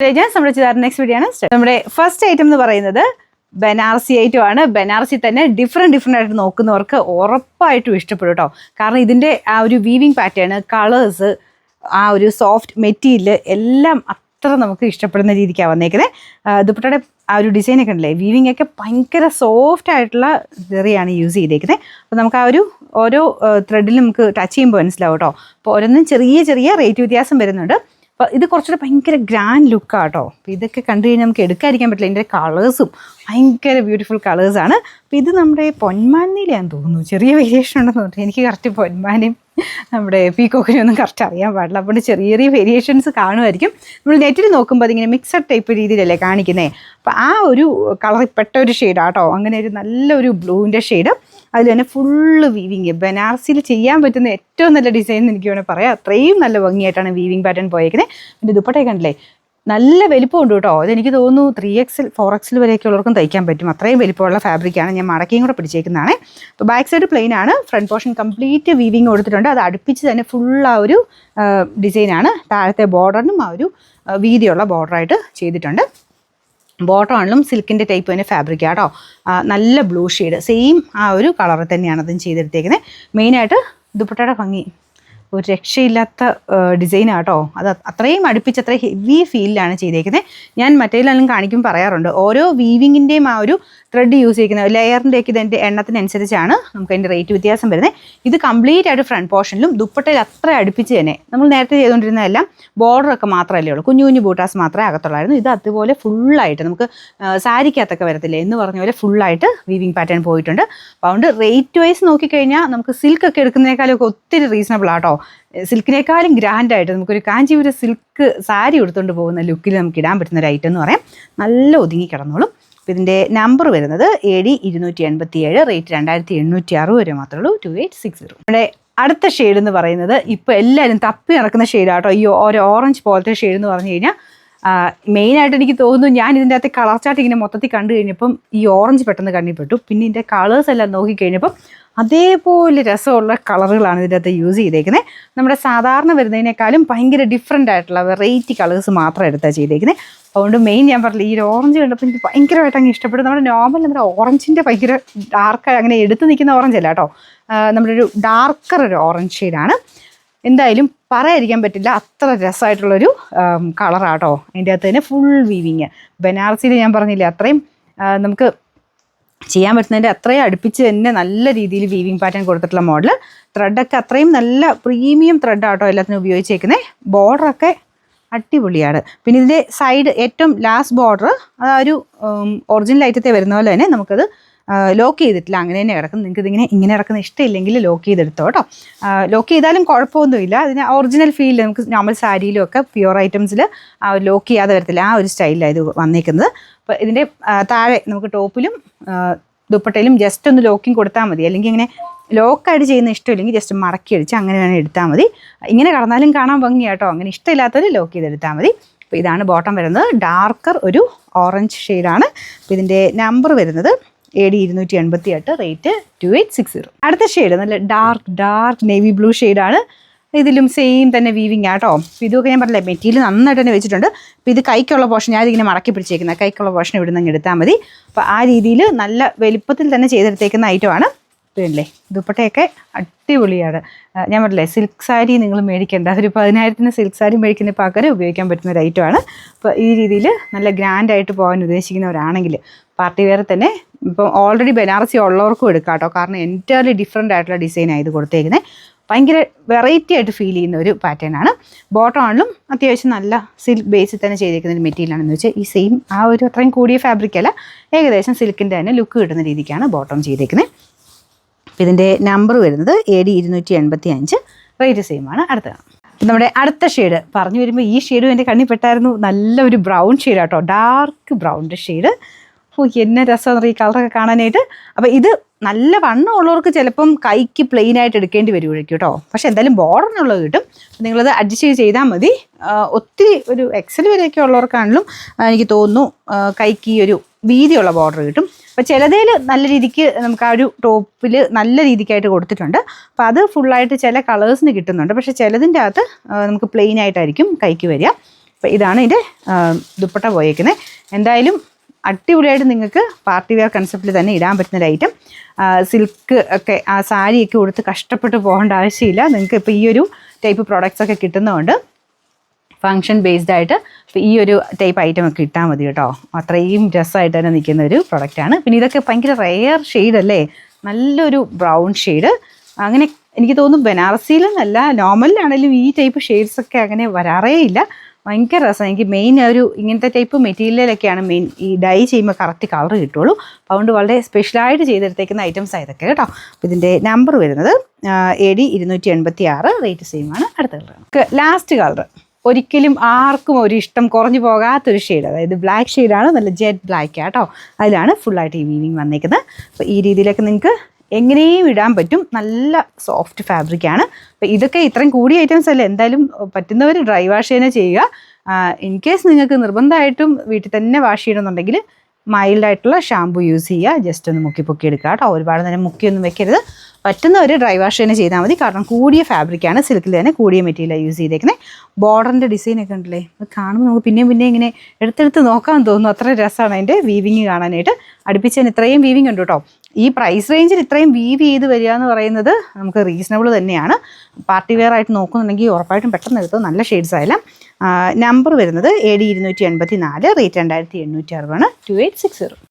Next video ആണ്. നമ്മുടെ first item എന്ന് പറയുന്നത് ബനാറസി ഐറ്റം ആണ്. ബനാറസി തന്നെ ഡിഫറെൻറ്റ് ആയിട്ട് നോക്കുന്നവർക്ക് ഉറപ്പായിട്ടും ഇഷ്ടപ്പെടും കേട്ടോ. കാരണം ഇതിൻ്റെ ആ ഒരു വീവിങ് പാറ്റേൺ, കളേഴ്സ്, ആ ഒരു സോഫ്റ്റ് മെറ്റീരിയൽ എല്ലാം അത്ര നമുക്ക് ഇഷ്ടപ്പെടുന്ന രീതിക്കാണ് വന്നേക്കുന്നത്. ദുപ്പട്ടയുടെ ആ ഒരു ഡിസൈനൊക്കെ ഉണ്ടല്ലേ, വീവിങ് ഒക്കെ ഭയങ്കര സോഫ്റ്റ് ആയിട്ടുള്ള ചെറിയാണ് യൂസ് ചെയ്തേക്കുന്നത്. അപ്പോൾ നമുക്ക് ആ ഒരു ഓരോ ത്രെഡിലും നമുക്ക് ടച്ച് ചെയ്യുമ്പോൾ മനസ്സിലാവും കേട്ടോ. അപ്പോൾ ഓരോന്നും ചെറിയ റേറ്റ് വ്യത്യാസം വരുന്നുണ്ട്. അപ്പോൾ ഇത് കുറച്ചുകൂടെ ഭയങ്കര ഗ്രാൻഡ് ലുക്കാണ് കേട്ടോ. അപ്പോൾ ഇതൊക്കെ കണ്ടു കഴിഞ്ഞാൽ നമുക്ക് എടുക്കാതിരിക്കാൻ പറ്റില്ല. ഇതിൻ്റെ കളേഴ്സും ഭയങ്കര ബ്യൂട്ടിഫുൾ കളേഴ്സാണ്. അപ്പോൾ ഇത് നമ്മുടെ പൊന്മാനിയിലാണെന്ന് തോന്നുന്നു, ചെറിയ വേരിയേഷൻ ഉണ്ടെന്ന് തോന്നുന്നു. എനിക്ക് കറക്റ്റ് പൊന്മാനയും നമ്മുടെ പീക്കോക്കിനും ഒന്നും കറക്റ്റ് അറിയാൻ പാടില്ല. അപ്പോൾ ചെറിയ വേരിയേഷൻസ് കാണുമായിരിക്കും. നമ്മൾ നെറ്റിൽ നോക്കുമ്പോൾ അതിങ്ങനെ മിക്സഡ് ടൈപ്പ് രീതിയിലല്ലേ കാണിക്കുന്നത്. അപ്പോൾ ആ ഒരു കളറിൽപ്പെട്ട ഒരു ഷെയ്ഡാണ് കേട്ടോ. അങ്ങനെ ഒരു നല്ലൊരു ബ്ലൂവിൻ്റെ ഷെയ്ഡ്, അതിൽ തന്നെ ഫുള്ള് വീവിങ്. ബനാറസിയിൽ ചെയ്യാൻ പറ്റുന്ന ഏറ്റവും നല്ല ഡിസൈൻ എന്ന് എനിക്ക് വേണമെങ്കിൽ പറയാം. അത്രയും നല്ല ഭംഗിയായിട്ടാണ് വീവിങ് പാറ്റേൺ പോയേക്കുന്നത്. പിന്നെ ദുപ്പട്ടയെ കണ്ടില്ലേ, നല്ല വലിപ്പമുണ്ട് കേട്ടോ. അതെനിക്ക് തോന്നുന്നു 3XL 4XL വരെയൊക്കെ ഉള്ളവർക്കും തയ്ക്കാൻ പറ്റും. അത്രയും വലിപ്പമുള്ള ഫാബ്രിക്കാണ്. ഞാൻ മടക്കിയും കൂടെ പിടിച്ചേക്കുന്നതാണ്. അപ്പോൾ ബാക്ക് സൈഡ് പ്ലെയിൻ ആണ്, ഫ്രണ്ട് പോർഷൻ കംപ്ലീറ്റ് വീവിങ് കൊടുത്തിട്ടുണ്ട്. അത് അടുപ്പിച്ച് തന്നെ ഫുൾ ആ ഒരു ഡിസൈനാണ്. താഴത്തെ ബോർഡറിനും ആ ഒരു വീതിയുള്ള ബോർഡറായിട്ട് ചെയ്തിട്ടുണ്ട്. ബോട്ടം ആണെങ്കിലും സിൽക്കിൻ്റെ ടൈപ്പ് തന്നെ ഫാബ്രിക് കേട്ടോ. നല്ല ബ്ലൂ ഷെയ്ഡ്, സെയിം ആ ഒരു കളറിൽ തന്നെയാണ് അതും ചെയ്തെടുത്തേക്കുന്നത്. മെയിനായിട്ട് ദുപ്പട്ടയുടെ ഭംഗി ഒരു രക്ഷയില്ലാത്ത ഡിസൈനാണ് കേട്ടോ. അത് അത്രയും അടുപ്പിച്ച് അത്ര ഹെവി ഫീലിലാണ് ചെയ്തേക്കുന്നത്. ഞാൻ മറ്റേതിലെല്ലാം കാണിക്കുമ്പോൾ പറയാറുണ്ട്, ഓരോ വീവിങ്ങിൻ്റെയും ആ ഒരു ത്രെഡ് യൂസ് ചെയ്യുന്ന ലെയറിൻ്റെയൊക്കെ ഇതിൻ്റെ എണ്ണത്തിനനുസരിച്ചാണ് നമുക്ക് അതിൻ്റെ റേറ്റ് വ്യത്യാസം വരുന്നത്. ഇത് കംപ്ലീറ്റ് ആയിട്ട് ഫ്രണ്ട് പോർഷനിലും ദുപ്പട്ടയിൽ അത്ര അടുപ്പിച്ച് തന്നെ നമ്മൾ നേരത്തെ ചെയ്തുകൊണ്ടിരുന്നതെല്ലാം ബോർഡറൊക്കെ മാത്രമല്ലേ ഉള്ളൂ, കുഞ്ഞു ബൂട്ടാസ് മാത്രമേ അകത്തുള്ളായിരുന്നു. ഇത് അതുപോലെ ഫുള്ളായിട്ട് നമുക്ക് സാരിക്കകത്തൊക്കെ വരത്തില്ലേ എന്ന് പറഞ്ഞ പോലെ ഫുള്ളായിട്ട് വീവിങ് പാറ്റേൺ പോയിട്ടുണ്ട്. അപ്പോൾ അതുകൊണ്ട് റേറ്റ് വൈസ് നോക്കിക്കഴിഞ്ഞാൽ നമുക്ക് സിൽക്കൊക്കെ എടുക്കുന്നതിനേക്കാളൊക്കെ ഒത്തിരി റീസണബിൾ ആട്ടോ. സിൽക്കിനേക്കാളും ഗ്രാൻഡായിട്ട് നമുക്കൊരു കാഞ്ചീപുരം സിൽക്ക് സാരി എടുത്തുകൊണ്ട് പോകുന്ന ലുക്കിൽ നമുക്ക് ഇടാൻ പറ്റുന്ന ഒരു ഐറ്റം എന്ന് പറയാം. നല്ല ഒതുങ്ങി കിടന്നോളും. അപ്പോൾ ഇതിൻ്റെ നമ്പർ വരുന്നത് AD 287, റേറ്റ് 2860 വരെ മാത്രമേ ഉള്ളൂ, 2860. നമ്മുടെ അടുത്ത ഷെയ്ഡ് എന്ന് പറയുന്നത് ഇപ്പോൾ എല്ലാവരും തപ്പി നടക്കുന്ന ഷെയ്ഡാട്ടോ. ഈ ഒരു ഓറഞ്ച് പോലത്തെ ഷെയ്ഡ് എന്ന് പറഞ്ഞു കഴിഞ്ഞാൽ മെയിനായിട്ട് എനിക്ക് തോന്നുന്നു, ഞാൻ ഇതിൻ്റെ അകത്ത് കളർ ചാർട്ട് ഇങ്ങനെ മൊത്തത്തിൽ കണ്ടു കഴിഞ്ഞപ്പം ഈ ഓറഞ്ച് പെട്ടെന്ന് കണ്ണിപ്പെട്ടു. പിന്നെ ഇതിൻ്റെ കളേഴ്സ് എല്ലാം നോക്കിക്കഴിഞ്ഞപ്പം അതേപോലെ രസമുള്ള കളറുകളാണ് ഇതിൻ്റെ അകത്ത് യൂസ് ചെയ്തേക്കുന്നത്. നമ്മുടെ സാധാരണ വരുന്നതിനേക്കാളും ഭയങ്കര ഡിഫറെൻ്റ് ആയിട്ടുള്ള വെറൈറ്റി കളേഴ്സ് മാത്രം എടുത്താണ് ചെയ്തേക്കുന്നത്. അതുകൊണ്ട് മെയിൻ ഞാൻ പറഞ്ഞില്ല, ഈ ഓറഞ്ച് കണ്ടപ്പോൾ എനിക്ക് ഭയങ്കരമായിട്ട് അങ്ങ് ഇഷ്ടപ്പെട്ടു. നമ്മുടെ നോർമൽ നമ്മുടെ ഓറഞ്ചിൻ്റെ ഭയങ്കര ഡാർക്ക് അങ്ങനെ എടുത്ത് നിൽക്കുന്ന ഓറഞ്ച് അല്ല കേട്ടോ, നമ്മുടെ ഒരു ഡാർക്കർ ഒരു ഓറഞ്ച് ഷെയ്ഡാണ്. എന്തായാലും പറയാതിരിക്കാൻ പറ്റില്ല, അത്ര രസമായിട്ടുള്ളൊരു കളറാട്ടോ. അതിൻ്റെ അകത്ത് തന്നെ ഫുൾ വീവിങ്. ബനാറസിയിൽ ഞാൻ പറഞ്ഞില്ലേ, അത്രയും നമുക്ക് ചെയ്യാൻ പറ്റുന്നതിൻ്റെ അത്രയും അടുപ്പിച്ച് തന്നെ നല്ല രീതിയിൽ വീവിങ് പാറ്റേൺ കൊടുത്തിട്ടുള്ള മോഡൽ. ത്രെഡൊക്കെ അത്രയും നല്ല പ്രീമിയം ത്രെഡാട്ടോ എല്ലാത്തിനും ഉപയോഗിച്ചേക്കുന്നത്. ബോർഡറൊക്കെ അടിപൊളിയാണ്. പിന്നെ ഇതിൻ്റെ സൈഡ് ഏറ്റവും ലാസ്റ്റ് ബോർഡർ ആ ഒരു ഒറിജിനൽ ഐറ്റത്തെ വരുന്ന പോലെ തന്നെ നമുക്കത് ലോക്ക് ചെയ്തിട്ടില്ല, അങ്ങനെ തന്നെ കിടക്കും. നിങ്ങൾക്ക് ഇതിങ്ങനെ ഇറക്കുന്ന ഇഷ്ടമില്ലെങ്കിൽ ലോക്ക് ചെയ്തെടുത്തോ കേട്ടോ. ലോക്ക് ചെയ്താലും കുഴപ്പമൊന്നുമില്ല. അതിന് ഒറിജിനൽ ഫീൽ നമുക്ക് നോർമൽ സാരിയിലും ഒക്കെ പ്യുവർ ഐറ്റംസിൽ ആ ലോക്ക് ചെയ്യാതെ വരത്തില്ല, ആ ഒരു സ്റ്റൈലിലാണ് ഇത് വന്നേക്കുന്നത്. അപ്പോൾ ഇതിൻ്റെ താഴെ നമുക്ക് ടോപ്പിലും ദുപ്പട്ടയിലും ജസ്റ്റ് ഒന്ന് ലോക്കിങ് കൊടുത്താൽ മതി. അല്ലെങ്കിൽ ഇങ്ങനെ ലോക്കായിട്ട് ചെയ്യുന്ന ഇഷ്ടമില്ലെങ്കിൽ ജസ്റ്റ് മടക്കി അടിച്ച് അങ്ങനെ വേണം എടുത്താൽ മതി. ഇങ്ങനെ കടന്നാലും കാണാൻ ഭംഗിയാട്ടോ. അങ്ങനെ ഇഷ്ടമില്ലാത്തവർ ലോക്ക് ചെയ്തെടുത്താൽ മതി. അപ്പോൾ ഇതാണ് ബോട്ടം വരുന്നത്, ഡാർക്കർ ഒരു ഓറഞ്ച് ഷെയ്ഡാണ്. അപ്പോൾ ഇതിൻ്റെ നമ്പർ വരുന്നത് AD 288, റേറ്റ് 2860. അടുത്ത ഷെയ്ഡ് നല്ല ഡാർക്ക് നേവി ബ്ലൂ ഷെയ്ഡാണ്. ഇതിലും സെയിം തന്നെ വീവിങ് ആട്ടോ. അപ്പോൾ ഇതൊക്കെ ഞാൻ പറഞ്ഞില്ലേ, മെറ്റീരിയൽ നന്നായിട്ട് തന്നെ വെച്ചിട്ടുണ്ട്. അപ്പോൾ ഇത് കൈക്കുള്ള പോർഷൻ ഞാൻ ഇതിങ്ങനെ മടക്കി പിടിച്ചേക്കുന്നത്, കൈക്കുള്ള പോർഷൻ ഇവിടെ നിന്ന് എടുത്താൽ മതി. അപ്പോൾ ആ രീതിയിൽ നല്ല വലിപ്പത്തിൽ തന്നെ ചെയ്തെടുത്തേക്കുന്ന ഐറ്റമാണ്. പിന്നെ ദുപ്പട്ടയൊക്കെ അടിപൊളിയാണ്. ഞാൻ പറഞ്ഞില്ലേ, സിൽക്ക് സാരി നിങ്ങൾ മേടിക്കേണ്ട, ഒരു 10,000-ന് സിൽക്ക് സാരി മേടിക്കുന്ന പകരം ഉപയോഗിക്കാൻ പറ്റുന്ന ഒരു ഐറ്റമാണ്. അപ്പോൾ ഈ രീതിയിൽ നല്ല ഗ്രാൻഡായിട്ട് പോകാൻ ഉദ്ദേശിക്കുന്നവരാണെങ്കിൽ പാർട്ടി വെയർ തന്നെ ഇപ്പോൾ ഓൾറെഡി ബനാറസി ഉള്ളവർക്കും എടുക്കാം കേട്ടോ. കാരണം എൻറ്റയർലി ഡിഫറെൻ്റ് ആയിട്ടുള്ള ഡിസൈനാണ് ഇത് കൊടുത്തേക്കുന്നത്. ഭയങ്കര വെറൈറ്റി ആയിട്ട് ഫീൽ ചെയ്യുന്ന ഒരു പാറ്റേൺ ആണ്. ബോട്ടം ആണെങ്കിലും അത്യാവശ്യം നല്ല സിൽക്ക് ബേസിൽ തന്നെ ചെയ്തേക്കുന്ന ഒരു മെറ്റീരിയലാണെന്ന് വെച്ചാൽ ഈ സെയിം ആ ഒരു അത്രയും കൂടിയ ഫാബ്രിക് അല്ല, ഏകദേശം സിൽക്കിൻ്റെ തന്നെ ലുക്ക് കിട്ടുന്ന രീതിക്കാണ് ബോട്ടം ചെയ്തേക്കുന്നത്. ഇതിൻ്റെ നമ്പർ വരുന്നത് AD 285, റേറ്റ് സെയിം ആണ്. നമ്മുടെ അടുത്ത ഷെയ്ഡ് പറഞ്ഞു വരുമ്പോൾ ഈ ഷെയ്ഡും എൻ്റെ കണ്ണിൽ പെട്ടായിരുന്നു. നല്ലൊരു ബ്രൗൺ ഷെയ്ഡാട്ടോ, ഡാർക്ക് ബ്രൗണിൻ്റെ ഷെയ്ഡ്. എന്നെ രസമെന്ന് ഈ കളറൊക്കെ കാണാനായിട്ട്. അപ്പോൾ ഇത് നല്ല വണ്ണം ഉള്ളവർക്ക് ചിലപ്പം കൈക്ക് പ്ലെയിൻ ആയിട്ട് എടുക്കേണ്ടി വരുമായിരിക്കും കേട്ടോ. പക്ഷെ എന്തായാലും ബോർഡറിനുള്ളത് കിട്ടും. നിങ്ങളത് അഡ്ജസ്റ്റ് ചെയ്താൽ മതി. ഒത്തിരി ഒരു XL വരെയൊക്കെ ഉള്ളവർക്കാണെങ്കിലും എനിക്ക് തോന്നുന്നു കൈക്ക് ഈ ഒരു വീതിയുള്ള ബോർഡർ കിട്ടും. അപ്പോൾ ചിലതിൽ നല്ല രീതിക്ക് നമുക്ക് ആ ഒരു ടോപ്പിൽ നല്ല രീതിക്കായിട്ട് കൊടുത്തിട്ടുണ്ട്. അപ്പോൾ അത് ഫുള്ളായിട്ട് ചില കളേഴ്സിന് കിട്ടുന്നുണ്ട്. പക്ഷേ ചിലതിൻ്റെ അകത്ത് നമുക്ക് പ്ലെയിൻ ആയിട്ടായിരിക്കും കൈക്ക് വരിക. അപ്പോൾ ഇതാണ് ഇതിൻ്റെ ദുപ്പട്ട പോയേക്കുന്നത്. എന്തായാലും അടിപൊളിയായിട്ട് നിങ്ങൾക്ക് പാർട്ടി വെയർ കൺസെപ്റ്റിൽ തന്നെ ഇടാൻ പറ്റുന്നൊരു ഐറ്റം. സിൽക്ക് ഒക്കെ ആ സാരിയൊക്കെ കൊടുത്ത് കഷ്ടപ്പെട്ട് പോകേണ്ട ആവശ്യമില്ല. നിങ്ങൾക്ക് ഇപ്പോൾ ഈ ഒരു ടൈപ്പ് പ്രോഡക്റ്റ്സ് ഒക്കെ കിട്ടുന്നതുകൊണ്ട് ഫങ്ഷൻ ബേസ്ഡ് ആയിട്ട് ഇപ്പോൾ ഈ ഒരു ടൈപ്പ് ഐറ്റം ഒക്കെ ഇട്ടാൽ മതി കേട്ടോ. അത്രയും രസമായിട്ട് തന്നെ നിൽക്കുന്ന ഒരു പ്രൊഡക്റ്റാണ്. പിന്നെ ഇതൊക്കെ ഭയങ്കര റെയർ ഷെയ്ഡ് അല്ലേ, നല്ലൊരു ബ്രൗൺ ഷെയ്ഡ്. അങ്ങനെ എനിക്ക് തോന്നുന്നു ബനാറസിയിലെന്നല്ല നോർമലിലാണെങ്കിലും ഈ ടൈപ്പ് ഷെയ്ഡ്സൊക്കെ അങ്ങനെ വരാറേ ഇല്ല. ഭയങ്കര രസമാണ്. എനിക്ക് മെയിൻ ഒരു ഇങ്ങനത്തെ ടൈപ്പ് മെറ്റീരിയലൊക്കെയാണ് മെയിൻ ഈ ഡൈ ചെയ്യുമ്പോൾ കറക്റ്റ് കളർ കിട്ടുള്ളൂ. അപ്പോൾ അതുകൊണ്ട് വളരെ സ്പെഷ്യലായിട്ട് ചെയ്തെടുത്തേക്കുന്ന ഐറ്റംസ് ആയതൊക്കെ കേട്ടോ. ഇതിൻ്റെ നമ്പർ വരുന്നത് AD 286, റേറ്റ് സെയിം ആണ്. അടുത്ത കളർ ലാസ്റ്റ് കളർ, ഒരിക്കലും ആർക്കും ഒരു ഇഷ്ടം കുറഞ്ഞു പോകാത്തൊരു ഷെയ്ഡ്, അതായത് ബ്ലാക്ക് ഷെയ്ഡാണ്, നല്ല ജെറ്റ് ബ്ലാക്ക് കേട്ടോ. അതിലാണ് ഫുള്ളായിട്ട് ഈ വീവിങ് വന്നേക്കുന്നത്. അപ്പോൾ ഈ രീതിയിലൊക്കെ നിങ്ങൾക്ക് എങ്ങനെയും ഇടാൻ പറ്റും. നല്ല സോഫ്റ്റ് ഫാബ്രിക്കാണ്. അപ്പോൾ ഇതൊക്കെ ഇത്രയും കൂടിയ ഐറ്റംസ് അല്ലേ, എന്തായാലും പറ്റുന്നവർ ഡ്രൈ വാഷ് തന്നെ ചെയ്യുക. ഇൻ കേസ് നിങ്ങൾക്ക് നിർബന്ധമായിട്ടും വീട്ടിൽ തന്നെ വാഷ് ചെയ്യണമെന്നുണ്ടെങ്കിൽ മൈൽഡായിട്ടുള്ള ഷാമ്പു യൂസ് ചെയ്യുക. ജസ്റ്റ് ഒന്ന് മുക്കി പൊക്കി എടുക്കുക കേട്ടോ. ഒരുപാട് നേരം മുക്കിയൊന്നും വെക്കരുത്. പറ്റുന്നവർ ഡ്രൈ വാഷ് തന്നെ ചെയ്താൽ മതി. കാരണം കൂടിയ ഫാബ്രിക്കാണ്, സിൽക്കിൽ തന്നെ കൂടിയ മെറ്റീരിയലാണ് യൂസ് ചെയ്തേക്കുന്നത്. ബോർഡറിൻ്റെ ഡിസൈനൊക്കെ ഉണ്ടല്ലേ, അത് കാണുമ്പോൾ നമുക്ക് പിന്നെയും ഇങ്ങനെ എടുത്തെടുത്ത് നോക്കാൻ തോന്നുന്നു. അത്ര രസമാണ് അതിൻ്റെ വീവിങ് കാണാനായിട്ട്. അടുപ്പിച്ചതിന് ഇത്രയും വീവിങ് ഉണ്ട് കേട്ടോ. ഈ പ്രൈസ് റേഞ്ചിൽ ഇത്രയും വീവ് ചെയ്ത് വരിക എന്ന് പറയുന്നത് നമുക്ക് റീസണബിൾ തന്നെയാണ്. പാർട്ടി വെയർ ആയിട്ട് നോക്കുന്നുണ്ടെങ്കിൽ ഉറപ്പായിട്ടും പെട്ടെന്ന് എടുത്തോ. നല്ല ഷെയ്ഡ്സ് ആയാലും. നമ്പർ വരുന്നത് AD 284, റേറ്റ് 2860, 2860.